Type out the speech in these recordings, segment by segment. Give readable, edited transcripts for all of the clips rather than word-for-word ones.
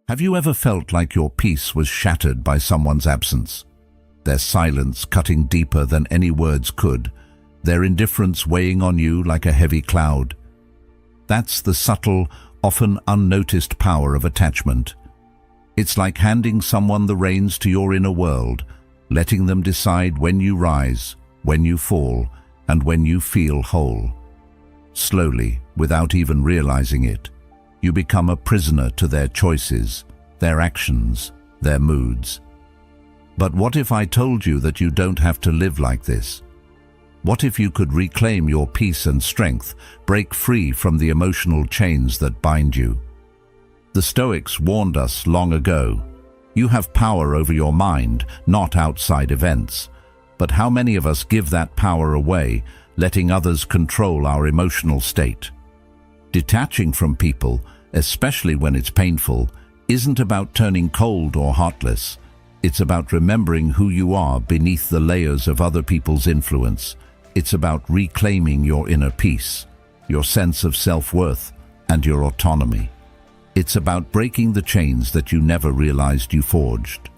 Have you ever felt like your peace was shattered by someone's absence? Their silence cutting deeper than any words could, their indifference weighing on you like a heavy cloud. That's the subtle, often unnoticed power of attachment. It's like handing someone the reins to your inner world, letting them decide when you rise, when you fall, and when you feel whole. Slowly, without even realizing it, you become a prisoner to their choices, their actions, their moods. But what if I told you that you don't have to live like this? What if you could reclaim your peace and strength, break free from the emotional chains that bind you? The Stoics warned us long ago. You have power over your mind, not outside events. But how many of us give that power away, letting others control our emotional state? Detaching from people, especially when it's painful, isn't about turning cold or heartless. It's about remembering who you are beneath the layers of other people's influence. It's about reclaiming your inner peace, your sense of self-worth, and your autonomy. It's about breaking the chains that you never realized you forged.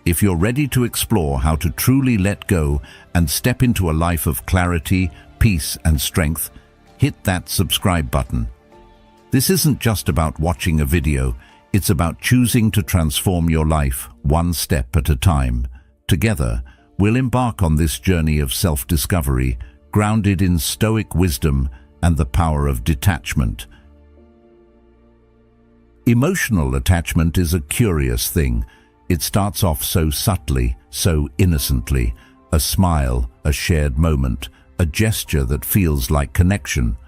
If you're ready to explore how to truly let go and step into a life of clarity, peace, and strength, hit that subscribe button. This isn't just about watching a video, it's about choosing to transform your life one step at a time. Together, we'll embark on this journey of self-discovery, grounded in Stoic wisdom and the power of detachment. Emotional attachment is a curious thing. It starts off so subtly, so innocently. A smile, a shared moment, a gesture that feels like connection.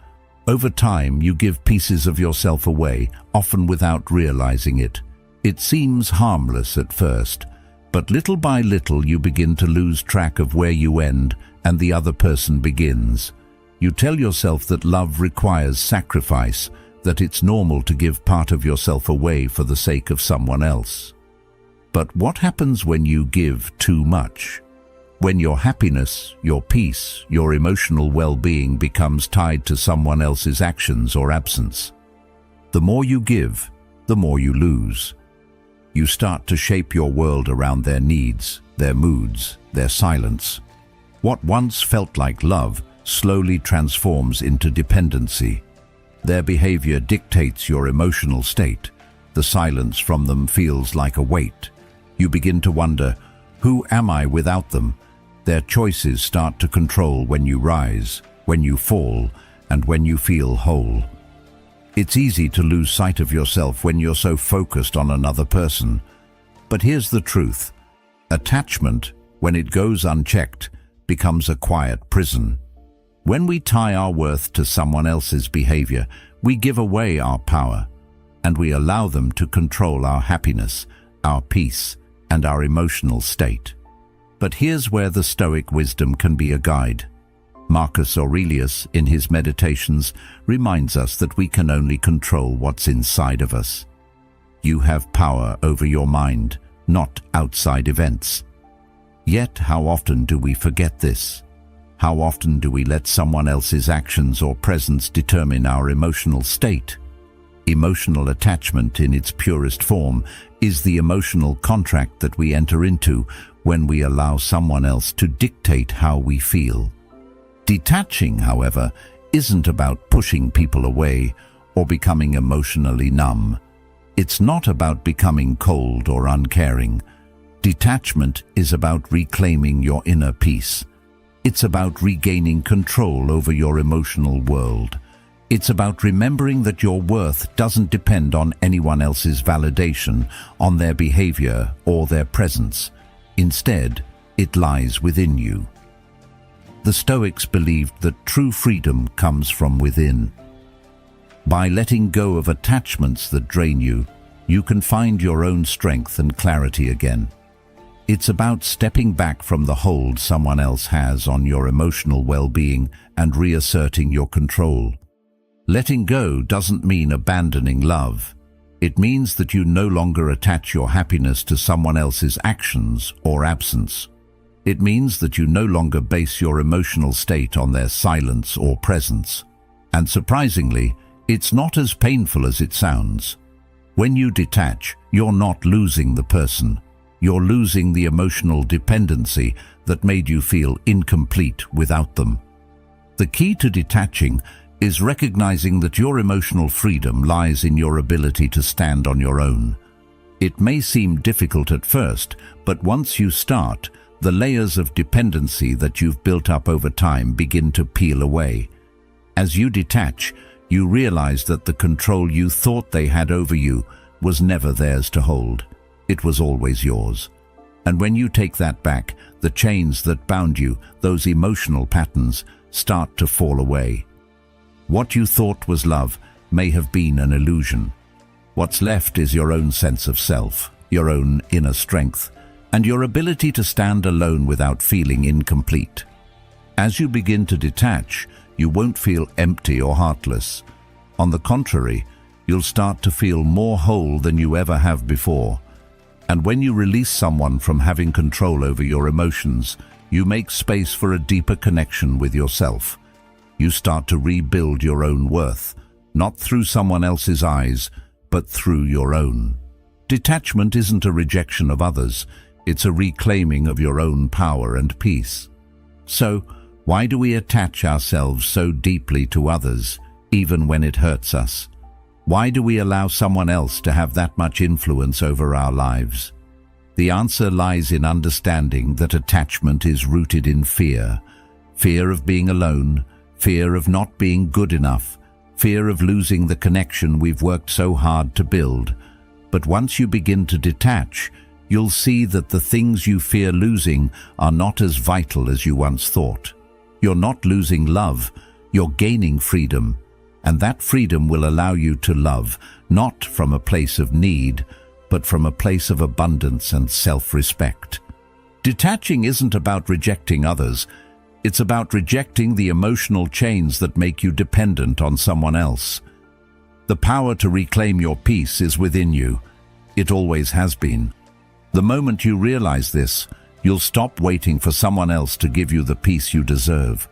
Over time, you give pieces of yourself away, often without realizing it. It seems harmless at first, but little by little you begin to lose track of where you end and the other person begins. You tell yourself that love requires sacrifice, that it's normal to give part of yourself away for the sake of someone else. But what happens when you give too much? When your happiness, your peace, your emotional well-being becomes tied to someone else's actions or absence. The more you give, the more you lose. You start to shape your world around their needs, their moods, their silence. What once felt like love slowly transforms into dependency. Their behavior dictates your emotional state. The silence from them feels like a weight. You begin to wonder, who am I without them? Their choices start to control when you rise, when you fall, and when you feel whole. It's easy to lose sight of yourself when you're so focused on another person. But here's the truth. Attachment, when it goes unchecked, becomes a quiet prison. When we tie our worth to someone else's behavior, we give away our power, and we allow them to control our happiness, our peace, and our emotional state. But here's where the Stoic wisdom can be a guide. Marcus Aurelius, in his Meditations, reminds us that we can only control what's inside of us. You have power over your mind, not outside events. Yet, how often do we forget this? How often do we let someone else's actions or presence determine our emotional state? Emotional attachment in its purest form is the emotional contract that we enter into when we allow someone else to dictate how we feel. Detaching, however, isn't about pushing people away or becoming emotionally numb. It's not about becoming cold or uncaring. Detachment is about reclaiming your inner peace. It's about regaining control over your emotional world. It's about remembering that your worth doesn't depend on anyone else's validation, on their behavior or their presence. Instead, it lies within you. The Stoics believed that true freedom comes from within. By letting go of attachments that drain you, you can find your own strength and clarity again. It's about stepping back from the hold someone else has on your emotional well-being and reasserting your control. Letting go doesn't mean abandoning love. It means that you no longer attach your happiness to someone else's actions or absence. It means that you no longer base your emotional state on their silence or presence. And surprisingly, it's not as painful as it sounds. When you detach, you're not losing the person. You're losing the emotional dependency that made you feel incomplete without them. The key to detaching is recognizing that your emotional freedom lies in your ability to stand on your own. It may seem difficult at first, but once you start, the layers of dependency that you've built up over time begin to peel away. As you detach, you realize that the control you thought they had over you was never theirs to hold. It was always yours. And when you take that back, the chains that bound you, those emotional patterns, start to fall away. What you thought was love may have been an illusion. What's left is your own sense of self, your own inner strength, and your ability to stand alone without feeling incomplete. As you begin to detach, you won't feel empty or heartless. On the contrary, you'll start to feel more whole than you ever have before. And when you release someone from having control over your emotions, you make space for a deeper connection with yourself. You start to rebuild your own worth, not through someone else's eyes, but through your own. Detachment isn't a rejection of others, it's a reclaiming of your own power and peace. So, why do we attach ourselves so deeply to others, even when it hurts us? Why do we allow someone else to have that much influence over our lives? The answer lies in understanding that attachment is rooted in fear. Fear of being alone, fear of not being good enough, fear of losing the connection we've worked so hard to build. But once you begin to detach, you'll see that the things you fear losing are not as vital as you once thought. You're not losing love, you're gaining freedom. And that freedom will allow you to love, not from a place of need, but from a place of abundance and self-respect. Detaching isn't about rejecting others, it's about rejecting the emotional chains that make you dependent on someone else. The power to reclaim your peace is within you. It always has been. The moment you realize this, you'll stop waiting for someone else to give you the peace you deserve.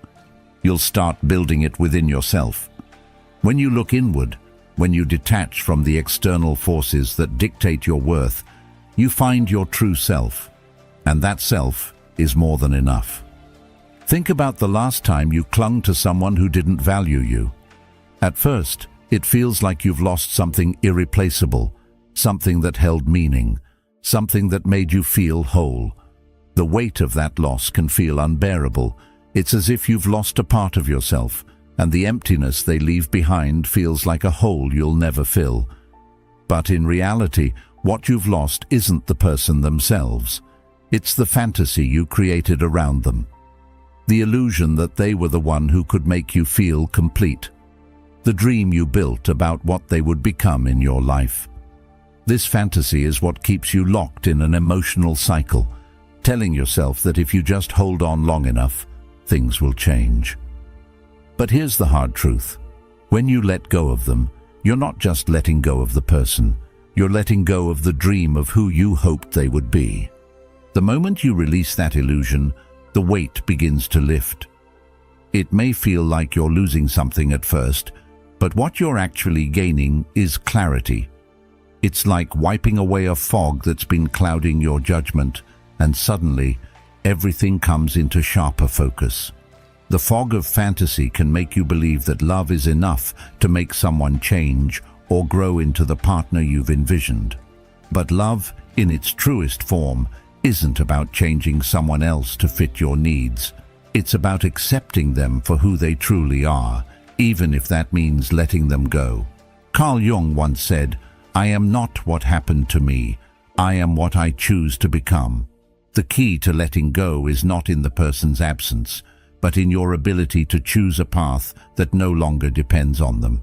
You'll start building it within yourself. When you look inward, when you detach from the external forces that dictate your worth, you find your true self, and that self is more than enough. Think about the last time you clung to someone who didn't value you. At first, it feels like you've lost something irreplaceable, something that held meaning, something that made you feel whole. The weight of that loss can feel unbearable. It's as if you've lost a part of yourself, and the emptiness they leave behind feels like a hole you'll never fill. But in reality, what you've lost isn't the person themselves. It's the fantasy you created around them. The illusion that they were the one who could make you feel complete. The dream you built about what they would become in your life. This fantasy is what keeps you locked in an emotional cycle, telling yourself that if you just hold on long enough, things will change. But here's the hard truth. When you let go of them, you're not just letting go of the person. You're letting go of the dream of who you hoped they would be. The moment you release that illusion, the weight begins to lift. It may feel like you're losing something at first, but what you're actually gaining is clarity. It's like wiping away a fog that's been clouding your judgment, and suddenly, everything comes into sharper focus. The fog of fantasy can make you believe that love is enough to make someone change or grow into the partner you've envisioned. But love, in its truest form, isn't about changing someone else to fit your needs. It's about accepting them for who they truly are, even if that means letting them go. Carl Jung once said, "I am not what happened to me. I am what I choose to become." The key to letting go is not in the person's absence, but in your ability to choose a path that no longer depends on them.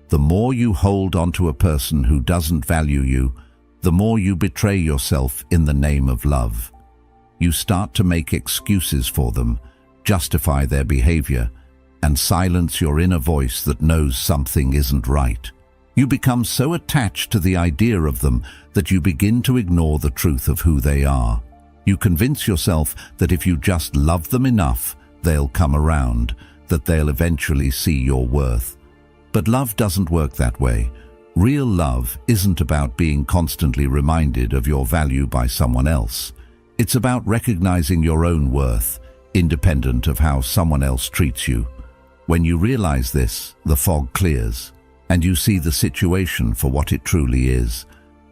The more you hold onto a person who doesn't value you, the more you betray yourself in the name of love. You start to make excuses for them, justify their behavior, and silence your inner voice that knows something isn't right. You become so attached to the idea of them that you begin to ignore the truth of who they are. You convince yourself that if you just love them enough, they'll come around, that they'll eventually see your worth. But love doesn't work that way. Real love isn't about being constantly reminded of your value by someone else. It's about recognizing your own worth, independent of how someone else treats you. When you realize this, the fog clears, and you see the situation for what it truly is.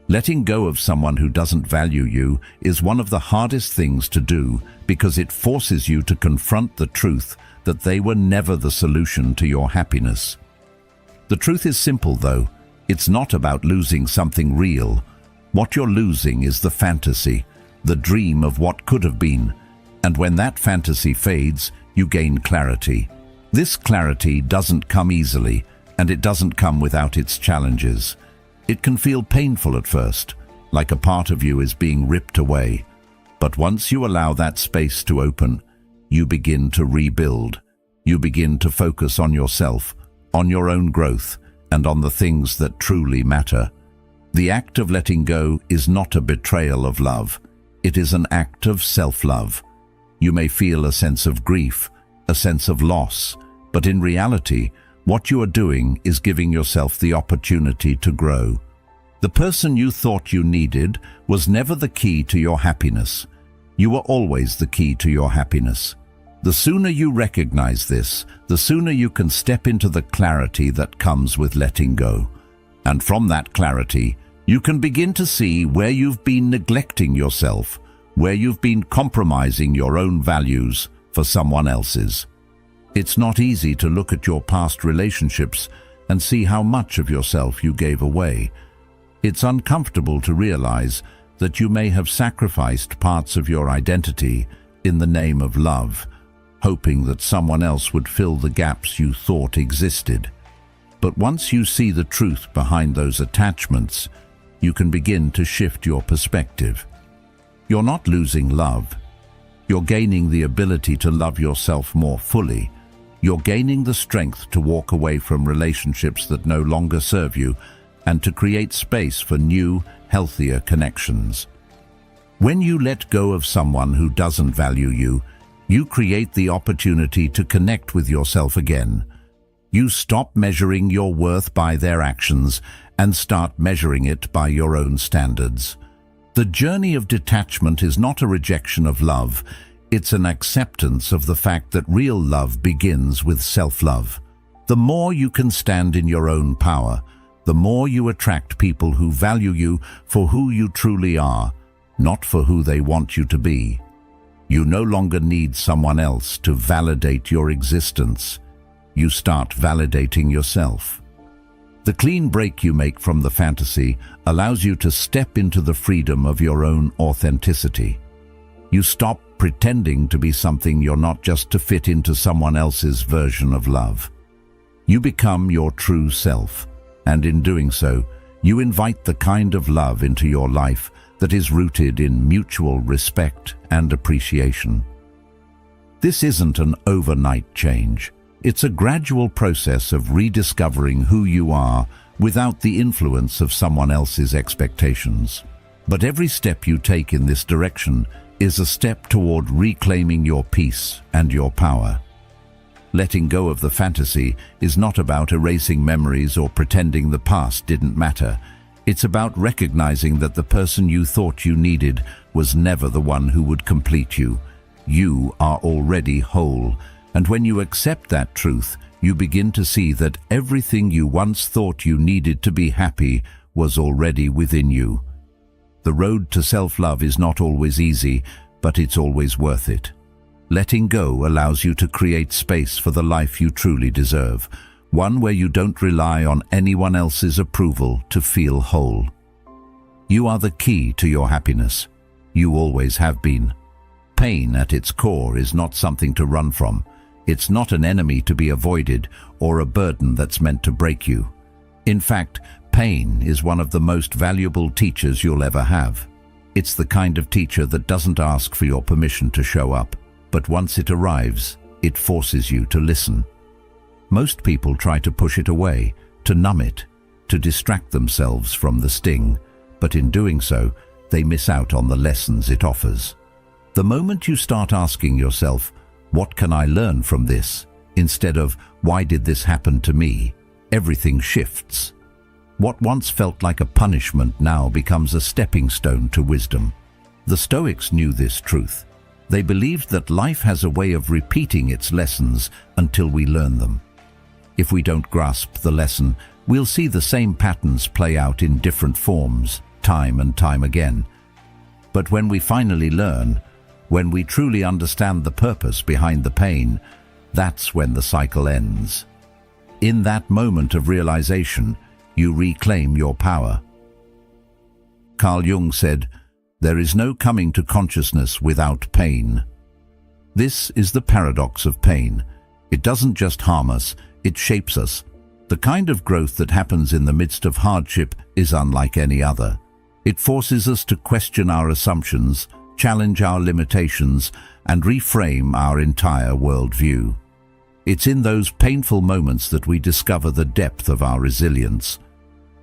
Letting go of someone who doesn't value you is one of the hardest things to do because it forces you to confront the truth that they were never the solution to your happiness. The truth is simple, though. It's not about losing something real. What you're losing is the fantasy, the dream of what could have been. And when that fantasy fades, you gain clarity. This clarity doesn't come easily, and it doesn't come without its challenges. It can feel painful at first, like a part of you is being ripped away. But once you allow that space to open, you begin to rebuild. You begin to focus on yourself, on your own growth, and on the things that truly matter. The act of letting go is not a betrayal of love. It is an act of self-love. You may feel a sense of grief, a sense of loss, but in reality, what you are doing is giving yourself the opportunity to grow. The person you thought you needed was never the key to your happiness. You were always the key to your happiness. The sooner you recognize this, the sooner you can step into the clarity that comes with letting go. And from that clarity, you can begin to see where you've been neglecting yourself, where you've been compromising your own values for someone else's. It's not easy to look at your past relationships and see how much of yourself you gave away. It's uncomfortable to realize that you may have sacrificed parts of your identity in the name of love, hoping that someone else would fill the gaps you thought existed. But once you see the truth behind those attachments, you can begin to shift your perspective. You're not losing love. You're gaining the ability to love yourself more fully. You're gaining the strength to walk away from relationships that no longer serve you and to create space for new, healthier connections. When you let go of someone who doesn't value you, you create the opportunity to connect with yourself again. You stop measuring your worth by their actions and start measuring it by your own standards. The journey of detachment is not a rejection of love. It's an acceptance of the fact that real love begins with self-love. The more you can stand in your own power, the more you attract people who value you for who you truly are, not for who they want you to be. You no longer need someone else to validate your existence. You start validating yourself. The clean break you make from the fantasy allows you to step into the freedom of your own authenticity. You stop pretending to be something you're not just to fit into someone else's version of love. You become your true self, and in doing so, you invite the kind of love into your life that is rooted in mutual respect and appreciation. This isn't an overnight change. It's a gradual process of rediscovering who you are without the influence of someone else's expectations. But every step you take in this direction is a step toward reclaiming your peace and your power. Letting go of the fantasy is not about erasing memories or pretending the past didn't matter. It's about recognizing that the person you thought you needed was never the one who would complete you. You are already whole, and when you accept that truth, you begin to see that everything you once thought you needed to be happy was already within you. The road to self-love is not always easy, but it's always worth it. Letting go allows you to create space for the life you truly deserve, one where you don't rely on anyone else's approval to feel whole. You are the key to your happiness. You always have been. Pain at its core is not something to run from. It's not an enemy to be avoided or a burden that's meant to break you. In fact, pain is one of the most valuable teachers you'll ever have. It's the kind of teacher that doesn't ask for your permission to show up, but once it arrives, it forces you to listen. Most people try to push it away, to numb it, to distract themselves from the sting, but in doing so, they miss out on the lessons it offers. The moment you start asking yourself, "What can I learn from this?" instead of "Why did this happen to me?" everything shifts. What once felt like a punishment now becomes a stepping stone to wisdom. The Stoics knew this truth. They believed that life has a way of repeating its lessons until we learn them. If we don't grasp the lesson, we'll see the same patterns play out in different forms, time and time again. But when we finally learn, when we truly understand the purpose behind the pain, that's when the cycle ends. In that moment of realization, you reclaim your power. Carl Jung said, "There is no coming to consciousness without pain." This is the paradox of pain. It doesn't just harm us, it shapes us. The kind of growth that happens in the midst of hardship is unlike any other. It forces us to question our assumptions, challenge our limitations, and reframe our entire worldview. It's in those painful moments that we discover the depth of our resilience.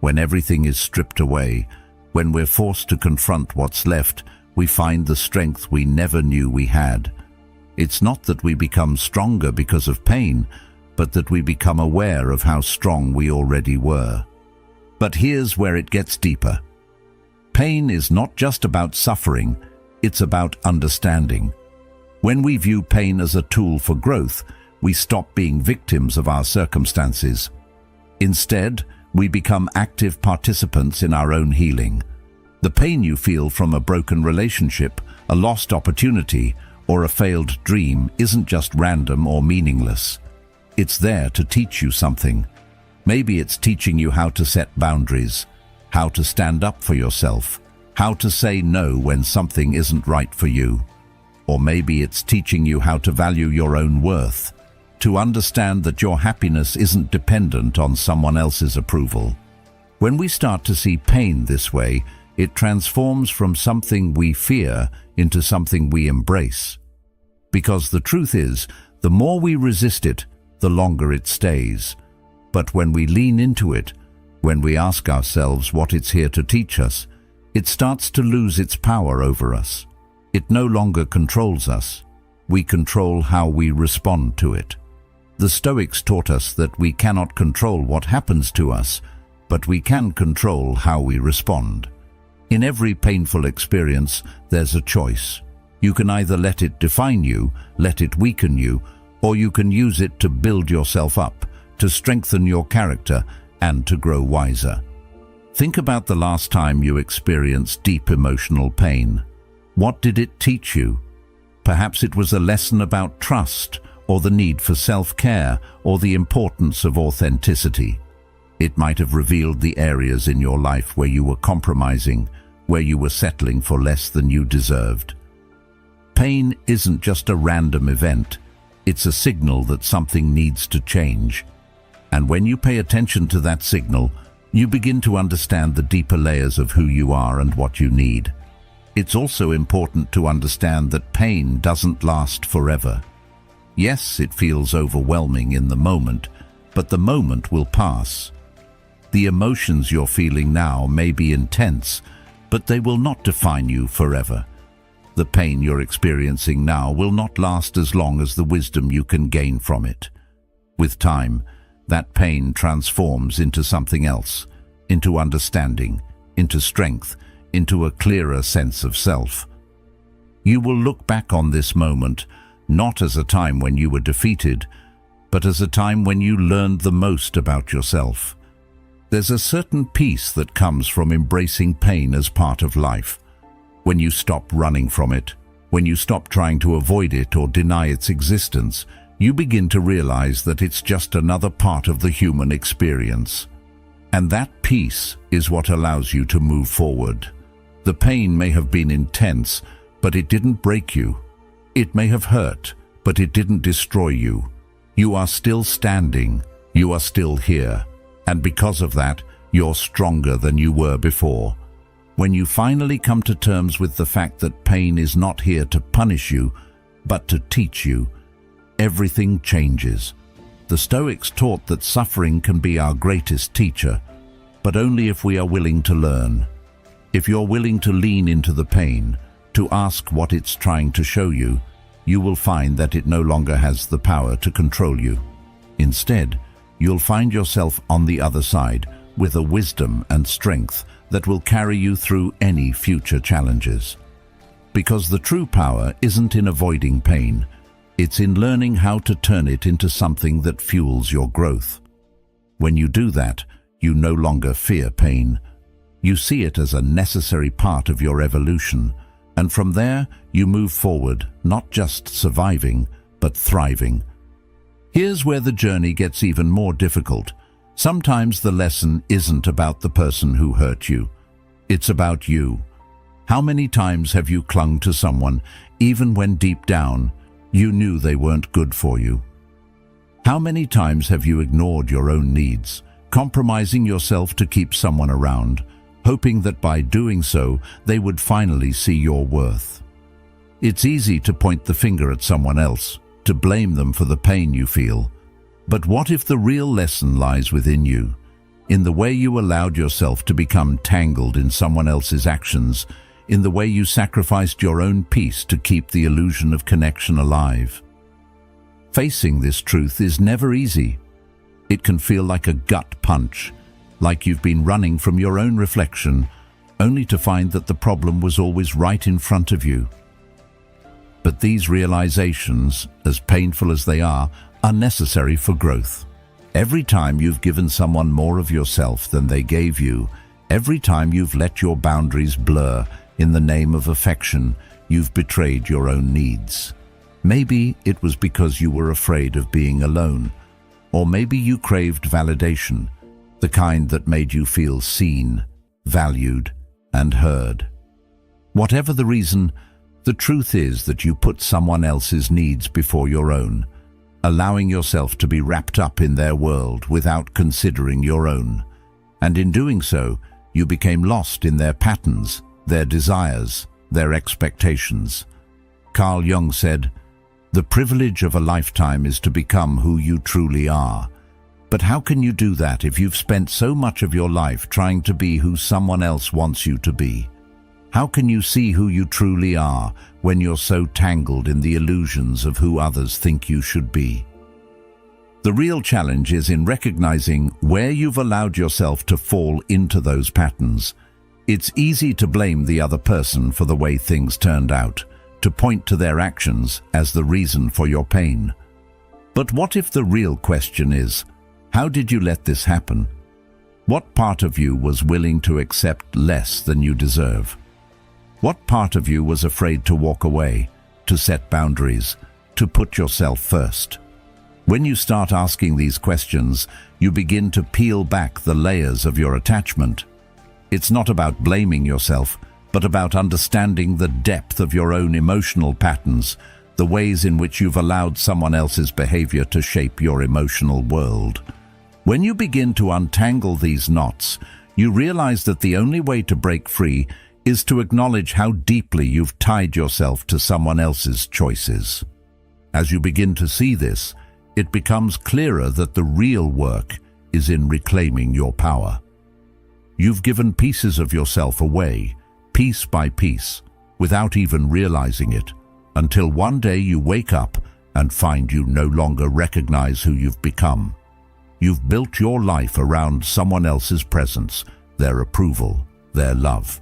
When everything is stripped away, when we're forced to confront what's left, we find the strength we never knew we had. It's not that we become stronger because of pain, but that we become aware of how strong we already were. But here's where it gets deeper. Pain is not just about suffering, it's about understanding. When we view pain as a tool for growth, we stop being victims of our circumstances. Instead, we become active participants in our own healing. The pain you feel from a broken relationship, a lost opportunity, or a failed dream isn't just random or meaningless. It's there to teach you something. Maybe it's teaching you how to set boundaries, how to stand up for yourself, how to say no when something isn't right for you. Or maybe it's teaching you how to value your own worth, to understand that your happiness isn't dependent on someone else's approval. When we start to see pain this way, it transforms from something we fear into something we embrace. Because the truth is, the more we resist it, the longer it stays. But when we lean into it, when we ask ourselves what it's here to teach us, it starts to lose its power over us. It no longer controls us. We control how we respond to it. The Stoics taught us that we cannot control what happens to us, but we can control how we respond. In every painful experience, there's a choice. You can either let it define you, let it weaken you, or you can use it to build yourself up, to strengthen your character, and to grow wiser. Think about the last time you experienced deep emotional pain. What did it teach you? Perhaps it was a lesson about trust, or the need for self-care, or the importance of authenticity. It might have revealed the areas in your life where you were compromising, where you were settling for less than you deserved. Pain isn't just a random event, it's a signal that something needs to change. And when you pay attention to that signal, you begin to understand the deeper layers of who you are and what you need. It's also important to understand that pain doesn't last forever. Yes, it feels overwhelming in the moment, but the moment will pass. The emotions you're feeling now may be intense, but they will not define you forever. The pain you're experiencing now will not last as long as the wisdom you can gain from it. With time, that pain transforms into something else, into understanding, into strength, into a clearer sense of self. You will look back on this moment not as a time when you were defeated, but as a time when you learned the most about yourself. There's a certain peace that comes from embracing pain as part of life. When you stop running from it, when you stop trying to avoid it or deny its existence, you begin to realize that it's just another part of the human experience. And that peace is what allows you to move forward. The pain may have been intense, but it didn't break you. It may have hurt, but it didn't destroy you. You are still standing, you are still here, and because of that, you're stronger than you were before. When you finally come to terms with the fact that pain is not here to punish you, but to teach you, everything changes. The Stoics taught that suffering can be our greatest teacher, but only if we are willing to learn. If you're willing to lean into the pain, to ask what it's trying to show you, you will find that it no longer has the power to control you. Instead, you'll find yourself on the other side, with a wisdom and strength that will carry you through any future challenges. Because the true power isn't in avoiding pain, it's in learning how to turn it into something that fuels your growth. When you do that, you no longer fear pain. You see it as a necessary part of your evolution, and from there you move forward, not just surviving, but thriving. Here's where the journey gets even more difficult. Sometimes the lesson isn't about the person who hurt you. It's about you. How many times have you clung to someone, even when deep down you knew they weren't good for you? How many times have you ignored your own needs, compromising yourself to keep someone around, hoping that by doing so they would finally see your worth? It's easy to point the finger at someone else, to blame them for the pain you feel. But what if the real lesson lies within you, in the way you allowed yourself to become tangled in someone else's actions, in the way you sacrificed your own peace to keep the illusion of connection alive? Facing this truth is never easy. It can feel like a gut punch, like you've been running from your own reflection, only to find that the problem was always right in front of you. But these realizations, as painful as they are necessary for growth. Every time you've given someone more of yourself than they gave you, every time you've let your boundaries blur in the name of affection, you've betrayed your own needs. Maybe it was because you were afraid of being alone, or maybe you craved validation, the kind that made you feel seen, valued, and heard. Whatever the reason, the truth is that you put someone else's needs before your own, allowing yourself to be wrapped up in their world without considering your own. And in doing so, you became lost in their patterns, their desires, their expectations. Carl Jung said, "The privilege of a lifetime is to become who you truly are." But how can you do that if you've spent so much of your life trying to be who someone else wants you to be? How can you see who you truly are when you're so tangled in the illusions of who others think you should be? The real challenge is in recognizing where you've allowed yourself to fall into those patterns. It's easy to blame the other person for the way things turned out, to point to their actions as the reason for your pain. But what if the real question is, how did you let this happen? What part of you was willing to accept less than you deserve? What part of you was afraid to walk away, to set boundaries, to put yourself first? When you start asking these questions, you begin to peel back the layers of your attachment. It's not about blaming yourself, but about understanding the depth of your own emotional patterns, the ways in which you've allowed someone else's behavior to shape your emotional world. When you begin to untangle these knots, you realize that the only way to break free is to acknowledge how deeply you've tied yourself to someone else's choices. As you begin to see this, it becomes clearer that the real work is in reclaiming your power. You've given pieces of yourself away, piece by piece, without even realizing it, until one day you wake up and find you no longer recognize who you've become. You've built your life around someone else's presence, their approval, their love.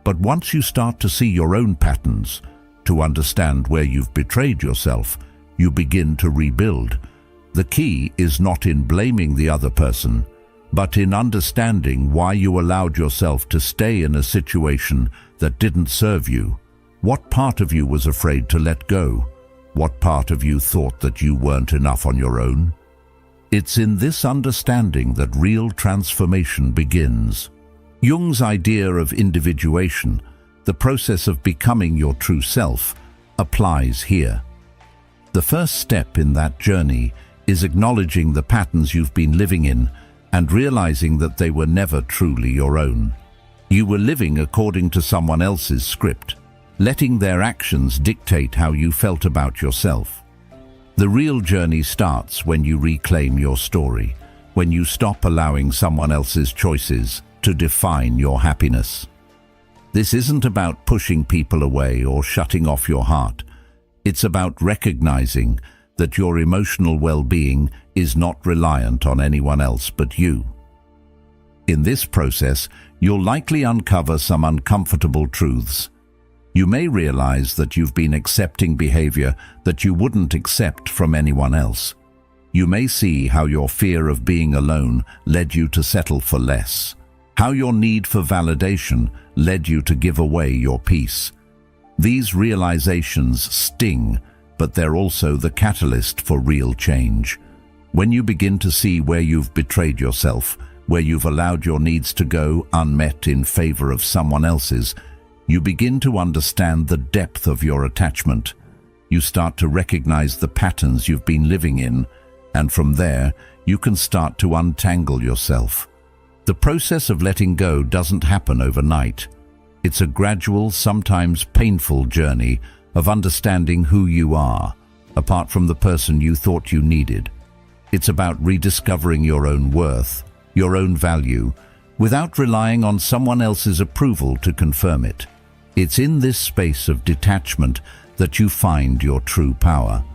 But once you start to see your own patterns, to understand where you've betrayed yourself, you begin to rebuild. The key is not in blaming the other person, but in understanding why you allowed yourself to stay in a situation that didn't serve you. What part of you was afraid to let go? What part of you thought that you weren't enough on your own? It's in this understanding that real transformation begins. Jung's idea of individuation, the process of becoming your true self, applies here. The first step in that journey is acknowledging the patterns you've been living in and realizing that they were never truly your own. You were living according to someone else's script, letting their actions dictate how you felt about yourself. The real journey starts when you reclaim your story, when you stop allowing someone else's choices to define your happiness. This isn't about pushing people away or shutting off your heart. It's about recognizing that your emotional well-being is not reliant on anyone else but you. In this process, you'll likely uncover some uncomfortable truths. You may realize that you've been accepting behavior that you wouldn't accept from anyone else. You may see how your fear of being alone led you to settle for less, how your need for validation led you to give away your peace. These realizations sting, but they're also the catalyst for real change. When you begin to see where you've betrayed yourself, where you've allowed your needs to go unmet in favor of someone else's, you begin to understand the depth of your attachment. You start to recognize the patterns you've been living in, and from there, you can start to untangle yourself. The process of letting go doesn't happen overnight. It's a gradual, sometimes painful journey of understanding who you are, apart from the person you thought you needed. It's about rediscovering your own worth, your own value, without relying on someone else's approval to confirm it. It's in this space of detachment that you find your true power.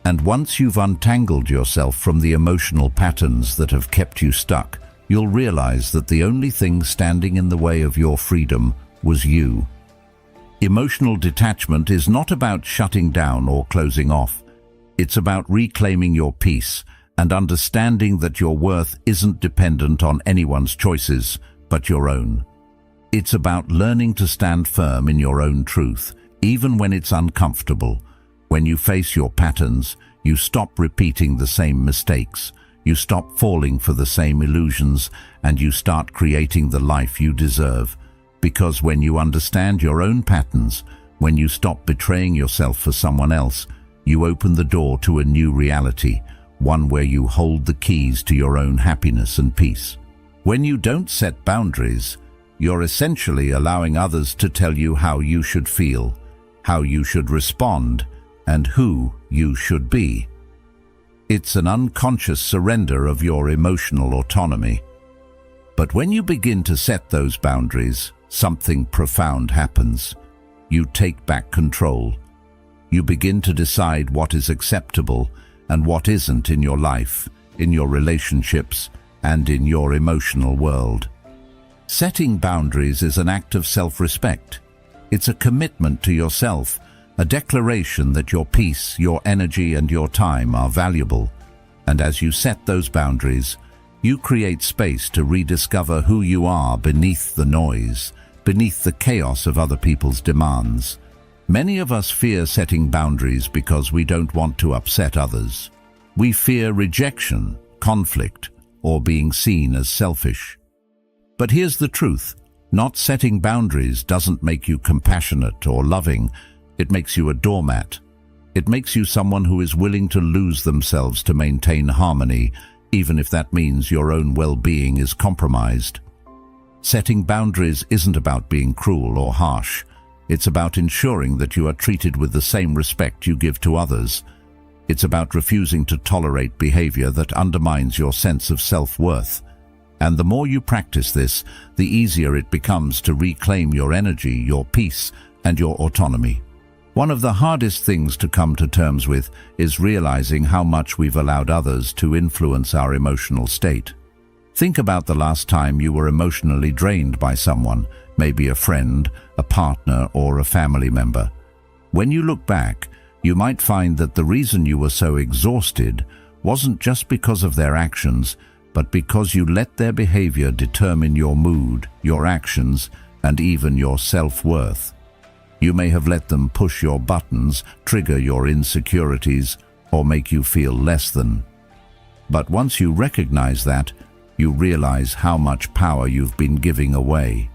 And once you've untangled yourself from the emotional patterns that have kept you stuck, you'll realize that the only thing standing in the way of your freedom was you. Emotional detachment is not about shutting down or closing off. It's about reclaiming your peace and understanding that your worth isn't dependent on anyone's choices, but your own. It's about learning to stand firm in your own truth, even when it's uncomfortable. When you face your patterns, you stop repeating the same mistakes, you stop falling for the same illusions, and you start creating the life you deserve. Because when you understand your own patterns, when you stop betraying yourself for someone else, you open the door to a new reality, one where you hold the keys to your own happiness and peace. When you don't set boundaries, you're essentially allowing others to tell you how you should feel, how you should respond, and who you should be. It's an unconscious surrender of your emotional autonomy. But when you begin to set those boundaries, something profound happens. You take back control. You begin to decide what is acceptable and what isn't in your life, in your relationships, and in your emotional world. Setting boundaries is an act of self-respect. It's a commitment to yourself, a declaration that your peace, your energy, and your time are valuable. And as you set those boundaries, you create space to rediscover who you are beneath the noise, beneath the chaos of other people's demands. Many of us fear setting boundaries because we don't want to upset others. We fear rejection, conflict, or being seen as selfish. But here's the truth. Not setting boundaries doesn't make you compassionate or loving. It makes you a doormat. It makes you someone who is willing to lose themselves to maintain harmony, even if that means your own well-being is compromised. Setting boundaries isn't about being cruel or harsh. It's about ensuring that you are treated with the same respect you give to others. It's about refusing to tolerate behavior that undermines your sense of self-worth. And the more you practice this, the easier it becomes to reclaim your energy, your peace, and your autonomy. One of the hardest things to come to terms with is realizing how much we've allowed others to influence our emotional state. Think about the last time you were emotionally drained by someone, maybe a friend, a partner, or a family member. When you look back, you might find that the reason you were so exhausted wasn't just because of their actions, but because you let their behavior determine your mood, your actions, and even your self-worth. You may have let them push your buttons, trigger your insecurities, or make you feel less than. But once you recognize that, you realize how much power you've been giving away.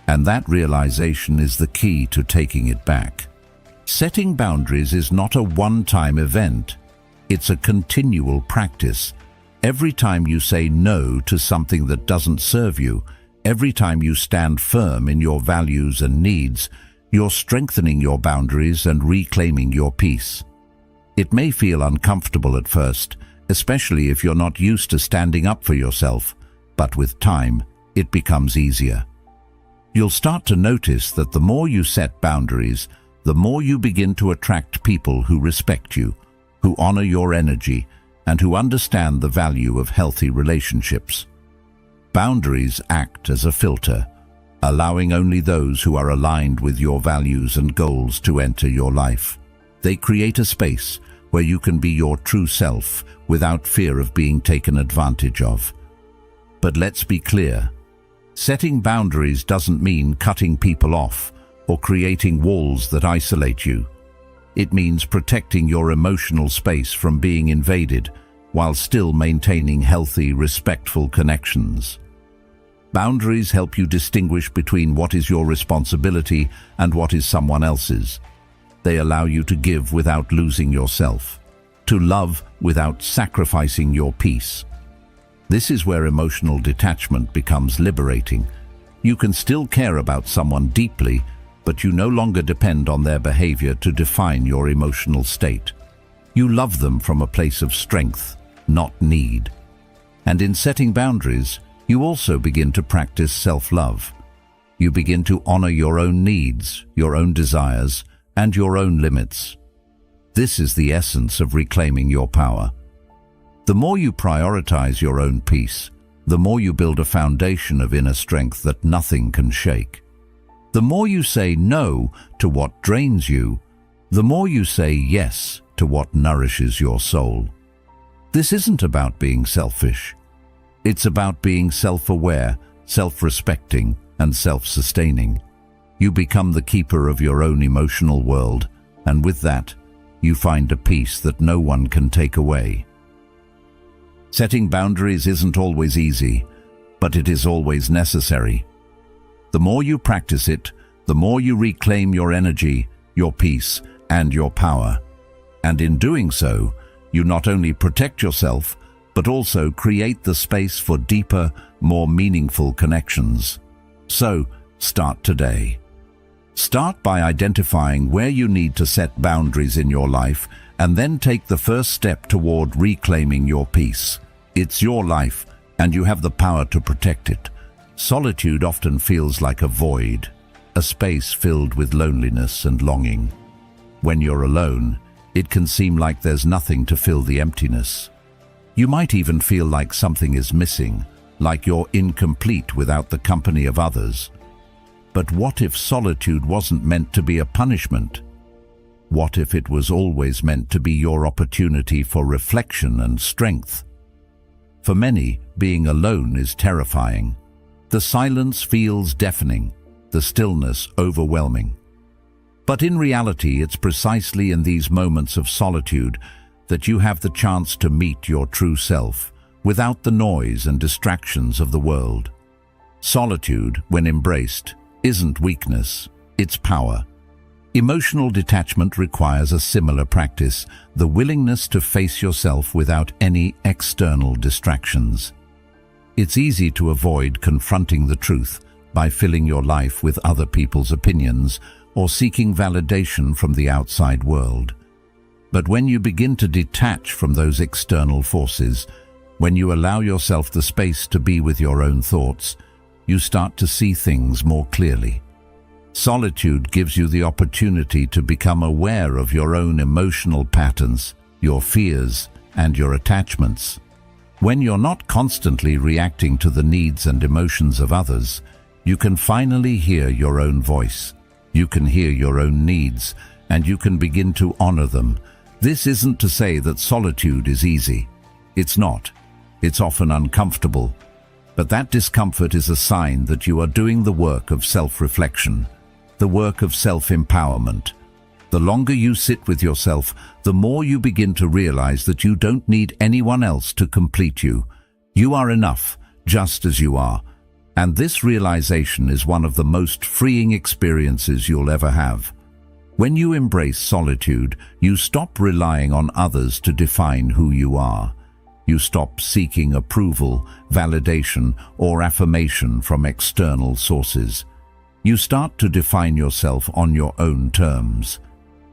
And that realization is the key to taking it back. Setting boundaries is not a one-time event. It's a continual practice. Every time you say no to something that doesn't serve you, every time you stand firm in your values and needs, you're strengthening your boundaries and reclaiming your peace. It may feel uncomfortable at first, especially if you're not used to standing up for yourself, but with time, it becomes easier. You'll start to notice that the more you set boundaries, the more you begin to attract people who respect you, who honor your energy, and who understand the value of healthy relationships. Boundaries act as a filter, allowing only those who are aligned with your values and goals to enter your life. They create a space where you can be your true self without fear of being taken advantage of. But let's be clear. Setting boundaries doesn't mean cutting people off or creating walls that isolate you. It means protecting your emotional space from being invaded while still maintaining healthy, respectful connections. Boundaries help you distinguish between what is your responsibility and what is someone else's. They allow you to give without losing yourself, to love without sacrificing your peace. This is where emotional detachment becomes liberating. You can still care about someone deeply, but you no longer depend on their behavior to define your emotional state. You love them from a place of strength, not need. And in setting boundaries, you also begin to practice self-love. You begin to honor your own needs, your own desires, and your own limits. This is the essence of reclaiming your power. The more you prioritize your own peace, the more you build a foundation of inner strength that nothing can shake. The more you say no to what drains you, the more you say yes to what nourishes your soul. This isn't about being selfish. It's about being self-aware, self-respecting, and self-sustaining. You become the keeper of your own emotional world, and with that, you find a peace that no one can take away. Setting boundaries isn't always easy, but it is always necessary. The more you practice it, the more you reclaim your energy, your peace, and your power. And in doing so, you not only protect yourself, but also create the space for deeper, more meaningful connections. So, start today. Start by identifying where you need to set boundaries in your life, and then take the first step toward reclaiming your peace. It's your life, and you have the power to protect it. Solitude often feels like a void, a space filled with loneliness and longing. When you're alone, it can seem like there's nothing to fill the emptiness. You might even feel like something is missing, like you're incomplete without the company of others. But what if solitude wasn't meant to be a punishment? What if it was always meant to be your opportunity for reflection and strength? For many, being alone is terrifying. The silence feels deafening, the stillness overwhelming. But in reality, it's precisely in these moments of solitude that you have the chance to meet your true self, without the noise and distractions of the world. Solitude, when embraced, isn't weakness, it's power. Emotional detachment requires a similar practice, the willingness to face yourself without any external distractions. It's easy to avoid confronting the truth by filling your life with other people's opinions or seeking validation from the outside world. But when you begin to detach from those external forces, when you allow yourself the space to be with your own thoughts, you start to see things more clearly. Solitude gives you the opportunity to become aware of your own emotional patterns, your fears, and your attachments. When you're not constantly reacting to the needs and emotions of others, you can finally hear your own voice. You can hear your own needs, and you can begin to honor them. This isn't to say that solitude is easy. It's not. It's often uncomfortable. But that discomfort is a sign that you are doing the work of self-reflection, the work of self-empowerment. The longer you sit with yourself, the more you begin to realize that you don't need anyone else to complete you. You are enough, just as you are. And this realization is one of the most freeing experiences you'll ever have. When you embrace solitude, you stop relying on others to define who you are. You stop seeking approval, validation, or affirmation from external sources. You start to define yourself on your own terms.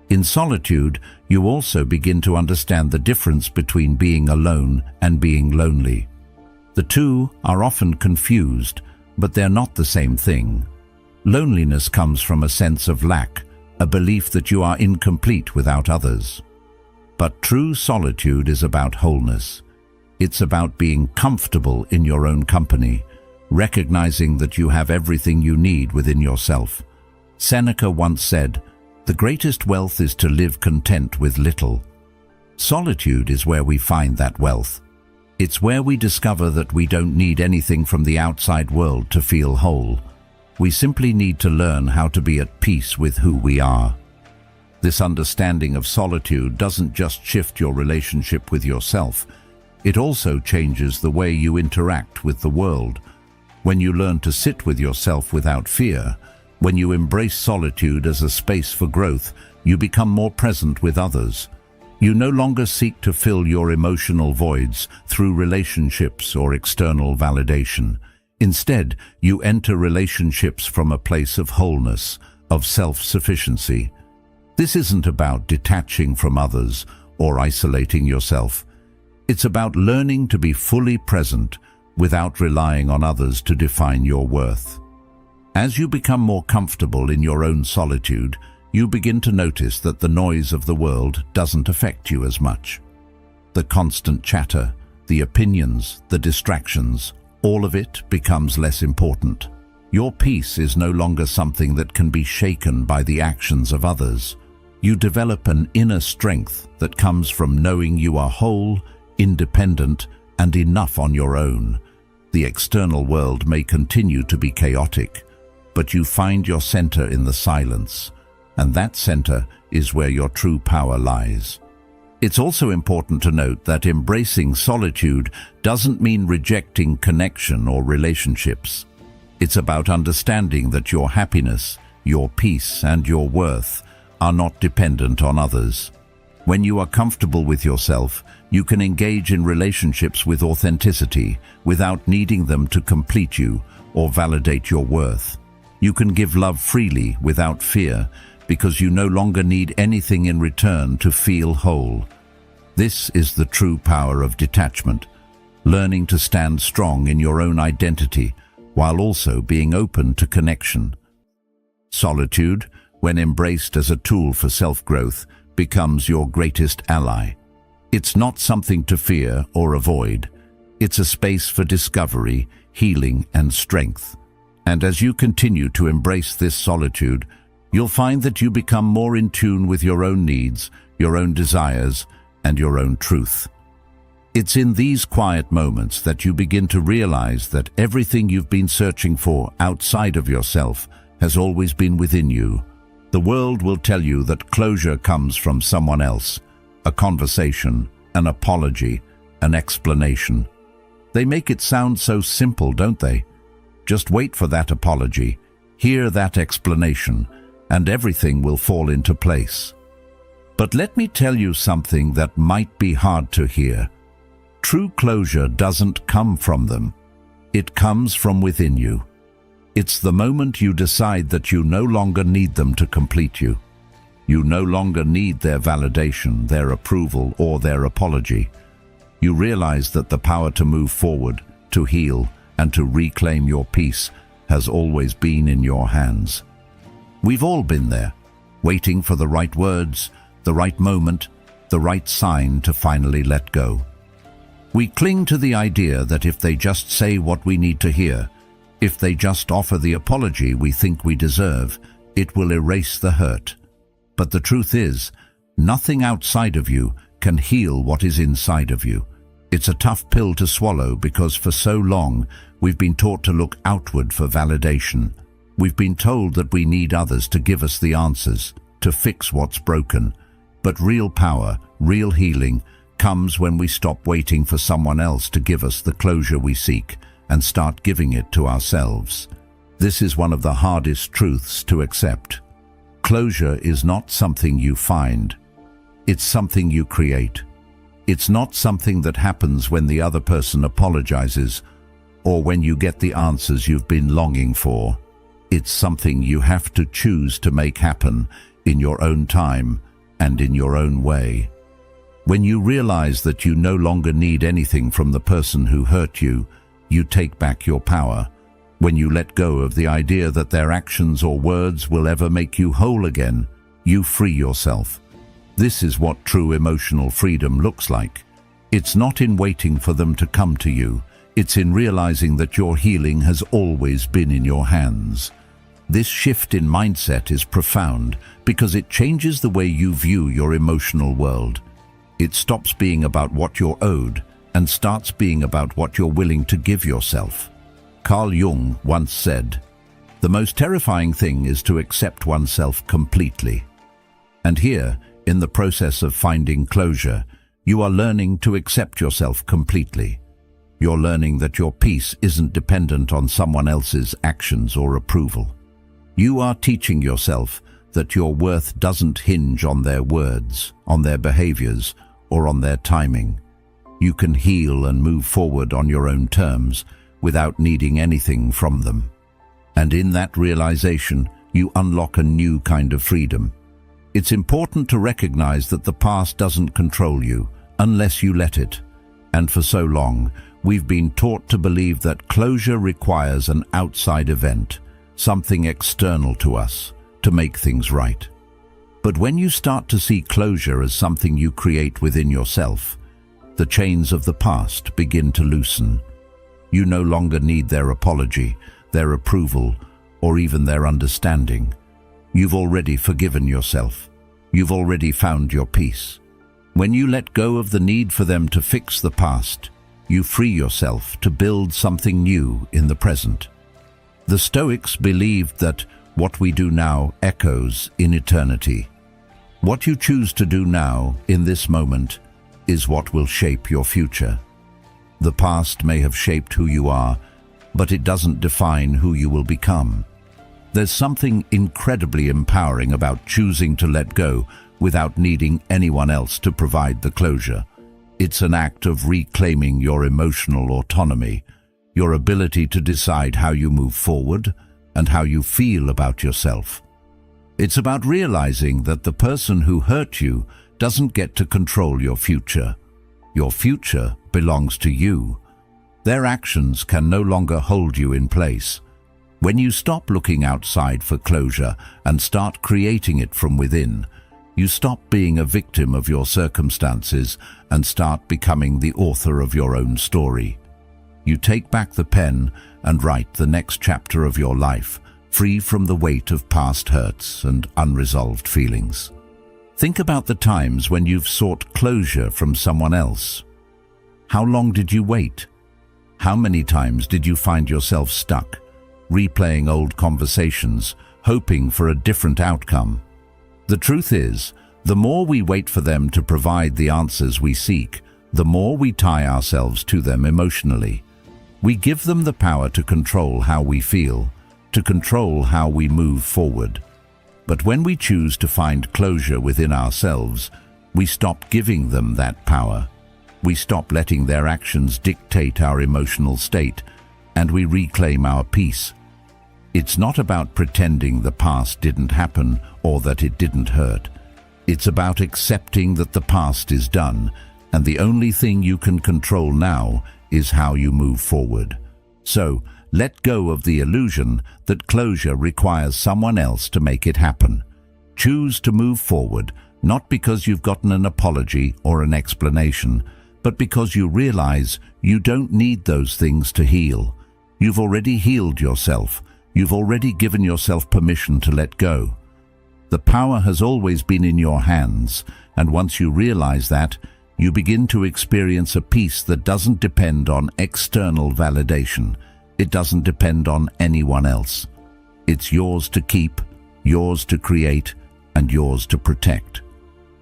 In solitude, you also begin to understand the difference between being alone and being lonely. The two are often confused, but they're not the same thing. Loneliness comes from a sense of lack, a belief that you are incomplete without others. But true solitude is about wholeness. It's about being comfortable in your own company, recognizing that you have everything you need within yourself. Seneca once said, "The greatest wealth is to live content with little." Solitude is where we find that wealth. It's where we discover that we don't need anything from the outside world to feel whole. We simply need to learn how to be at peace with who we are. This understanding of solitude doesn't just shift your relationship with yourself, it also changes the way you interact with the world. When you learn to sit with yourself without fear, when you embrace solitude as a space for growth, you become more present with others. You no longer seek to fill your emotional voids through relationships or external validation. Instead, you enter relationships from a place of wholeness, of self-sufficiency. This isn't about detaching from others or isolating yourself. It's about learning to be fully present without relying on others to define your worth. As you become more comfortable in your own solitude, you begin to notice that the noise of the world doesn't affect you as much. The constant chatter, the opinions, the distractions, all of it becomes less important. Your peace is no longer something that can be shaken by the actions of others. You develop an inner strength that comes from knowing you are whole, independent, and enough on your own. The external world may continue to be chaotic, but you find your center in the silence, and that center is where your true power lies. It's also important to note that embracing solitude doesn't mean rejecting connection or relationships. It's about understanding that your happiness, your peace, and your worth are not dependent on others. When you are comfortable with yourself, you can engage in relationships with authenticity without needing them to complete you or validate your worth. You can give love freely without fear because you no longer need anything in return to feel whole. This is the true power of detachment, learning to stand strong in your own identity while also being open to connection. Solitude, when embraced as a tool for self-growth, becomes your greatest ally. It's not something to fear or avoid. It's a space for discovery, healing, and strength. And as you continue to embrace this solitude, you'll find that you become more in tune with your own needs, your own desires, and your own truth. It's in these quiet moments that you begin to realize that everything you've been searching for outside of yourself has always been within you. The world will tell you that closure comes from someone else, a conversation, an apology, an explanation. They make it sound so simple, don't they? Just wait for that apology, hear that explanation, and everything will fall into place. But let me tell you something that might be hard to hear. True closure doesn't come from them. It comes from within you. It's the moment you decide that you no longer need them to complete you. You no longer need their validation, their approval, or their apology. You realize that the power to move forward, to heal, and to reclaim your peace has always been in your hands. We've all been there, waiting for the right words, the right moment, the right sign to finally let go. We cling to the idea that if they just say what we need to hear, if they just offer the apology we think we deserve, it will erase the hurt. But the truth is, nothing outside of you can heal what is inside of you. It's a tough pill to swallow because for so long we've been taught to look outward for validation. We've been told that we need others to give us the answers, to fix what's broken. But real power, real healing, comes when we stop waiting for someone else to give us the closure we seek and start giving it to ourselves. This is one of the hardest truths to accept. Closure is not something you find. It's something you create. It's not something that happens when the other person apologizes or when you get the answers you've been longing for. It's something you have to choose to make happen in your own time and in your own way. When you realize that you no longer need anything from the person who hurt you, you take back your power. When you let go of the idea that their actions or words will ever make you whole again, you free yourself. This is what true emotional freedom looks like. It's not in waiting for them to come to you. It's in realizing that your healing has always been in your hands. This shift in mindset is profound because it changes the way you view your emotional world. It stops being about what you're owed and starts being about what you're willing to give yourself. Carl Jung once said, "The most terrifying thing is to accept oneself completely." And here, in the process of finding closure, you are learning to accept yourself completely. You're learning that your peace isn't dependent on someone else's actions or approval. You are teaching yourself that your worth doesn't hinge on their words, on their behaviors, or on their timing. You can heal and move forward on your own terms without needing anything from them. And in that realization, you unlock a new kind of freedom. It's important to recognize that the past doesn't control you unless you let it. And for so long, we've been taught to believe that closure requires an outside event, something external to us, to make things right. But when you start to see closure as something you create within yourself, the chains of the past begin to loosen. You no longer need their apology, their approval, or even their understanding. You've already forgiven yourself. You've already found your peace. When you let go of the need for them to fix the past, you free yourself to build something new in the present. The Stoics believed that what we do now echoes in eternity. What you choose to do now, in this moment, is what will shape your future. The past may have shaped who you are, but it doesn't define who you will become. There's something incredibly empowering about choosing to let go without needing anyone else to provide the closure. It's an act of reclaiming your emotional autonomy, your ability to decide how you move forward and how you feel about yourself. It's about realizing that the person who hurt you doesn't get to control your future. Your future belongs to you. Their actions can no longer hold you in place. When you stop looking outside for closure and start creating it from within, you stop being a victim of your circumstances and start becoming the author of your own story. You take back the pen and write the next chapter of your life, free from the weight of past hurts and unresolved feelings. Think about the times when you've sought closure from someone else. How long did you wait? How many times did you find yourself stuck, replaying old conversations, hoping for a different outcome? The truth is, the more we wait for them to provide the answers we seek, the more we tie ourselves to them emotionally. We give them the power to control how we feel, to control how we move forward. But when we choose to find closure within ourselves, we stop giving them that power. We stop letting their actions dictate our emotional state, and we reclaim our peace. It's not about pretending the past didn't happen or that it didn't hurt. It's about accepting that the past is done, and the only thing you can control now is how you move forward. So, let go of the illusion that closure requires someone else to make it happen. Choose to move forward, not because you've gotten an apology or an explanation, but because you realize you don't need those things to heal. You've already healed yourself. You've already given yourself permission to let go. The power has always been in your hands, and once you realize that, you begin to experience a peace that doesn't depend on external validation. It doesn't depend on anyone else. It's yours to keep, yours to create, and yours to protect.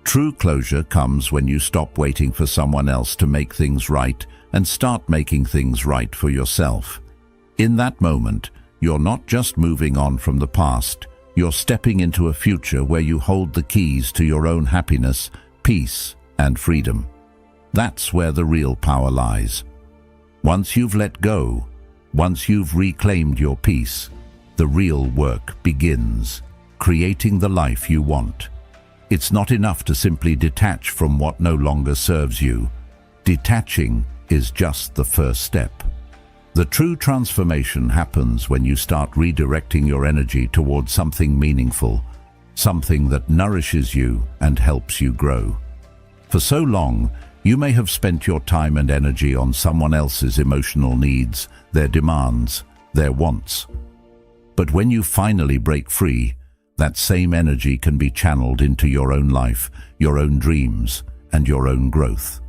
True closure comes when you stop waiting for someone else to make things right and start making things right for yourself. In that moment, you're not just moving on from the past, you're stepping into a future where you hold the keys to your own happiness, peace, and freedom. That's where the real power lies. Once you've let go, once you've reclaimed your peace, the real work begins, creating the life you want. It's not enough to simply detach from what no longer serves you. Detaching is just the first step. The true transformation happens when you start redirecting your energy towards something meaningful, something that nourishes you and helps you grow. For so long, You may have spent your time and energy on someone else's emotional needs, their demands, their wants. But when you finally break free, that same energy can be channeled into your own life, your own dreams, and your own growth.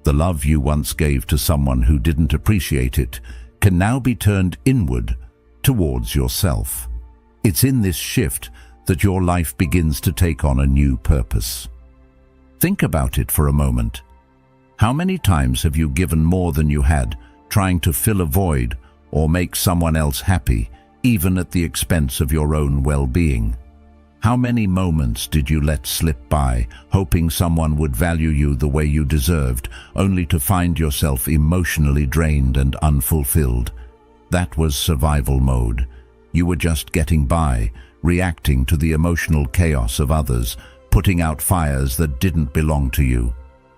The love you once gave to someone who didn't appreciate it can now be turned inward towards yourself. It's in this shift that your life begins to take on a new purpose. Think about it for a moment. How many times have you given more than you had, trying to fill a void or make someone else happy, even at the expense of your own well-being? How many moments did you let slip by, hoping someone would value you the way you deserved, only to find yourself emotionally drained and unfulfilled? That was survival mode. You were just getting by, reacting to the emotional chaos of others, putting out fires that didn't belong to you.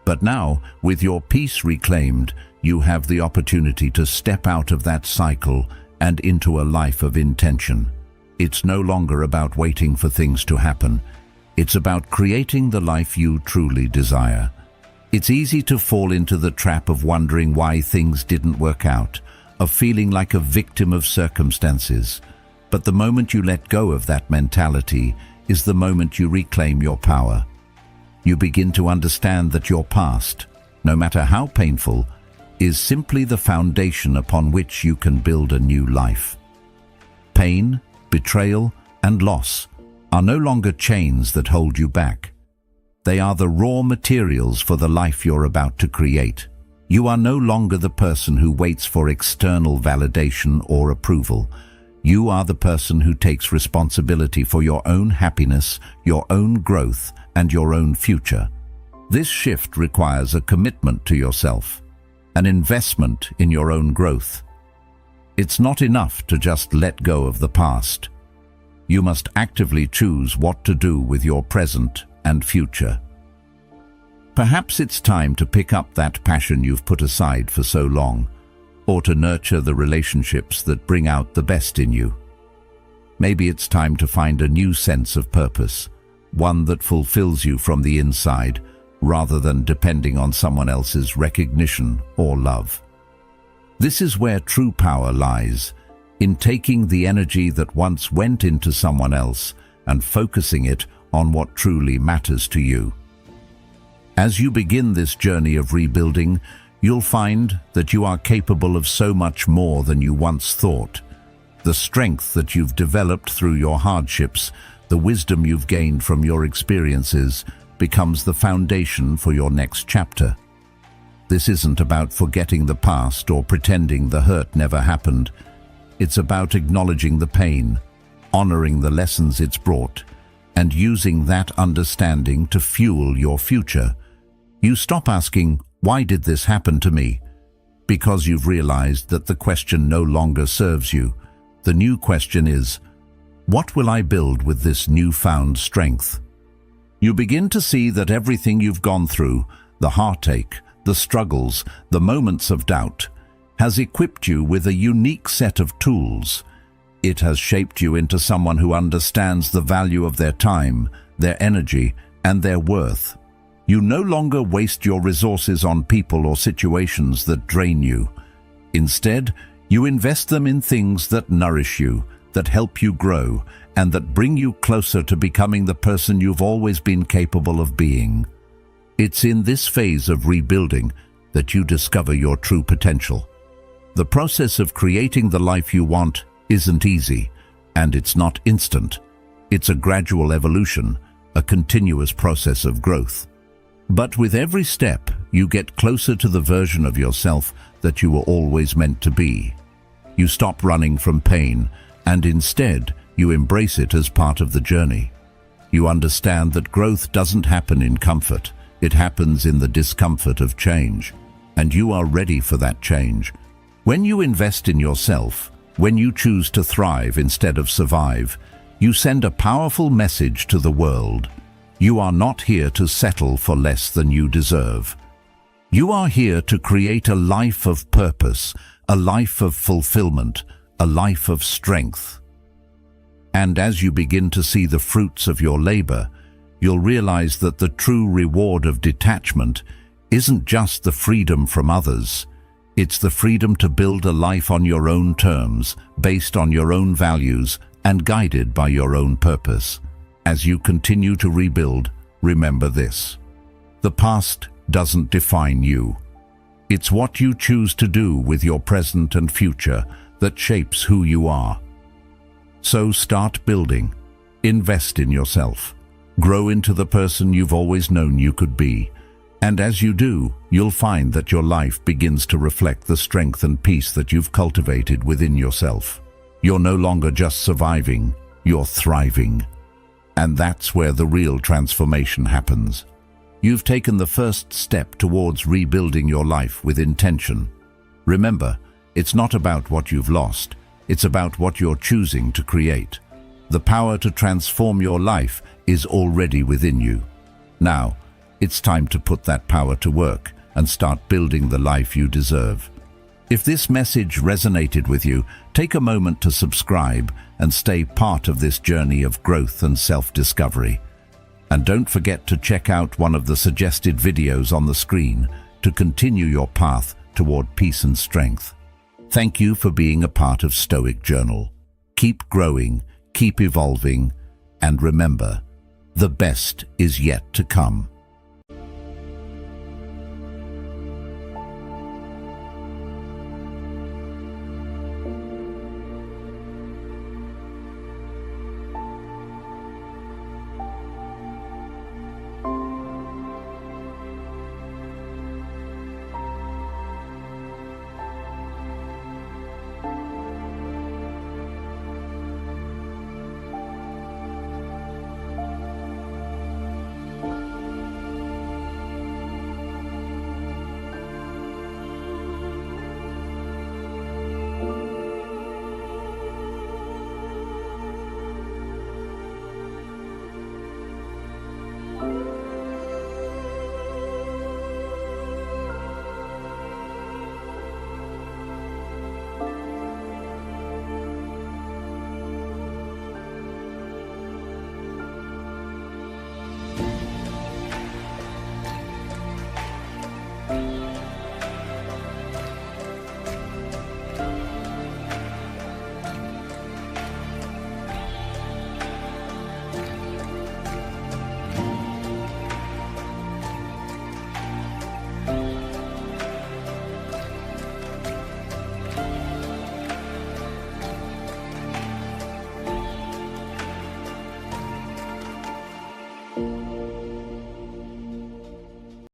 But now, with your peace reclaimed, you have the opportunity to step out of that cycle and into a life of intention. It's no longer about waiting for things to happen. It's about creating the life you truly desire. It's easy to fall into the trap of wondering why things didn't work out, of feeling like a victim of circumstances. But the moment you let go of that mentality is the moment you reclaim your power. You begin to understand that your past, no matter how painful, is simply the foundation upon which you can build a new life. Pain, betrayal, and loss are no longer chains that hold you back. They are the raw materials for the life you're about to create. You are no longer the person who waits for external validation or approval. You are the person who takes responsibility for your own happiness, your own growth, and your own future. This shift requires a commitment to yourself, an investment in your own growth. It's not enough to just let go of the past. You must actively choose what to do with your present and future. Perhaps it's time to pick up that passion you've put aside for so long, or to nurture the relationships that bring out the best in you. Maybe it's time to find a new sense of purpose, one that fulfills you from the inside, rather than depending on someone else's recognition or love. This is where true power lies, in taking the energy that once went into someone else and focusing it on what truly matters to you. As you begin this journey of rebuilding, you'll find that you are capable of so much more than you once thought. The strength that you've developed through your hardships, the wisdom you've gained from your experiences, becomes the foundation for your next chapter. This isn't about forgetting the past or pretending the hurt never happened. It's about acknowledging the pain, honoring the lessons it's brought, and using that understanding to fuel your future. You stop asking, "Why did this happen to me?" because you've realized that the question no longer serves you. The new question is, what will I build with this newfound strength? You begin to see that everything you've gone through, the heartache, the struggles, the moments of doubt, has equipped you with a unique set of tools. It has shaped you into someone who understands the value of their time, their energy, and their worth. You no longer waste your resources on people or situations that drain you. Instead, you invest them in things that nourish you, that help you grow, and that bring you closer to becoming the person you've always been capable of being. It's in this phase of rebuilding that you discover your true potential. The process of creating the life you want isn't easy, and it's not instant. It's a gradual evolution, a continuous process of growth. But with every step, you get closer to the version of yourself that you were always meant to be. You stop running from pain, and instead, you embrace it as part of the journey. You understand that growth doesn't happen in comfort. It happens in the discomfort of change, and you are ready for that change. When you invest in yourself, when you choose to thrive instead of survive, you send a powerful message to the world. You are not here to settle for less than you deserve. You are here to create a life of purpose, a life of fulfillment, a life of strength. And as you begin to see the fruits of your labor, you'll realize that the true reward of detachment isn't just the freedom from others. It's the freedom to build a life on your own terms, based on your own values, and guided by your own purpose. As you continue to rebuild, remember this: the past doesn't define you. It's what you choose to do with your present and future that shapes who you are. So start building. Invest in yourself. Grow into the person you've always known you could be. And as you do, you'll find that your life begins to reflect the strength and peace that you've cultivated within yourself. You're no longer just surviving, you're thriving. And that's where the real transformation happens. You've taken the first step towards rebuilding your life with intention. Remember, it's not about what you've lost, it's about what you're choosing to create. The power to transform your life is already within you. Now, it's time to put that power to work and start building the life you deserve. If this message resonated with you, take a moment to subscribe and stay part of this journey of growth and self-discovery. And don't forget to check out one of the suggested videos on the screen to continue your path toward peace and strength. Thank you for being a part of Stoic Journal. Keep growing, keep evolving, and remember, the best is yet to come.